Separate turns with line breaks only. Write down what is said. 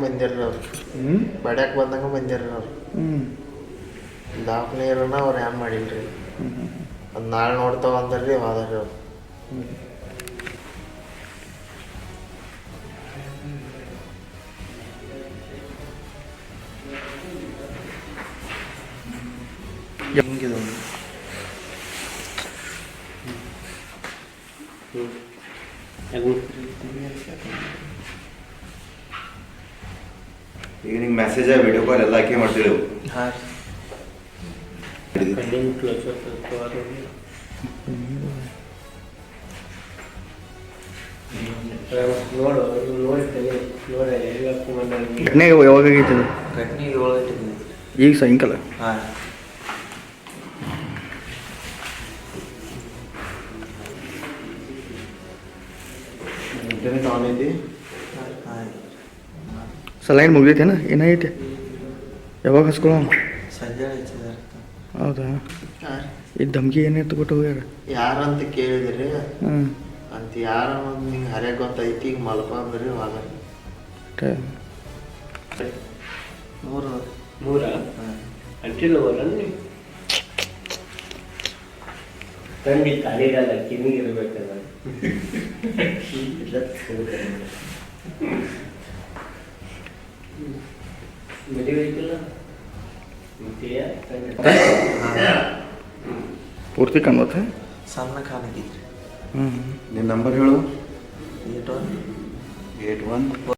ಬಂದಿರ್ರಿ ಅವ್ರು ಬಡ್ಯಾಕ ಬಂದಂಗ ಬಂದಿರ್ರಿ ಅವ್ರು ದವಾಖಾನೆಯವ್ರನ್ನ ಅವ್ರು ಏನು ಮಾಡಿಲ್ರಿ ಅದು ನಾಳೆ ನೋಡ್ತಾವ ಅಂದ್ರಿ ಹೋದ್ರಿ ಅವ್ರು ಹಿಂಗಿದು
ಈಗ ನಿಂಗೆ ಮೆಸೇಜ್ ವಿಡಿಯೋ ಕಾಲ್ ಎಲ್ಲ ಹಾಕಿ ಮಾಡ್ತಿದ್ದೆವು.
ಹಾಂ
ಘಟನೆ ಯಾವಾಗ ಆಗೈತೆ ಅದು?
ಘಟನೆ 7 ಗಂಟೆಗೆ
ಈಗ ಸಾಯಂಕಾಲ.
ಹಾಂ ಇಂಟರ್ನೆಟ್ ಆನ್ ಐತಿ. ಹಾಂ
ಸಲೈನ್ ಮುಗಿದೈತೇನ ಏನಾಗೈತೆ? ಯಾವಾಗ ಹಸ್ಕೊಳ್ಳೋ?
ಸಂಜೆ ಹಚ್ಚಿದಾರೆ.
ಹೌದಾ?
ಹಾಂ
ಈ ಧಮ್ಕಿ ಏನಾಯ್ತು ಕೊಟ್ಟು ಹೋಗ್ಯಾರ?
ಯಾರಂತ ಕೇಳಿದ್ರಿ
ಹಾಂ
ಅಂತ ಯಾರ ನಿಂಗೆ ಹರಿಯಾಗ ಗೊತ್ತೈತಿ ಈಗ ಮಲ್ಕೊಂಡ್ರಿ ಹೋದ ಮೂರ
ಅಂಟಿಲ್ಲ ಬರನ್ನಿ ತಂಡಿ ಕಾಲಿರಲ್ಲ ಕಿವಿಗಿರ್ಬೇಕಲ್ಲ ಮದುವೆ ಐತಿಲ್ಲ
ಪೂರ್ತಿ ಕಾಣ್ಬತ್ತೆ?
ಸಣ್ಣ ಕಾಣಿದ್ರಿ.
ಹ್ಞೂ
ನಿನ್ನ ನಂಬರ್ ಹೇಳು.
81
81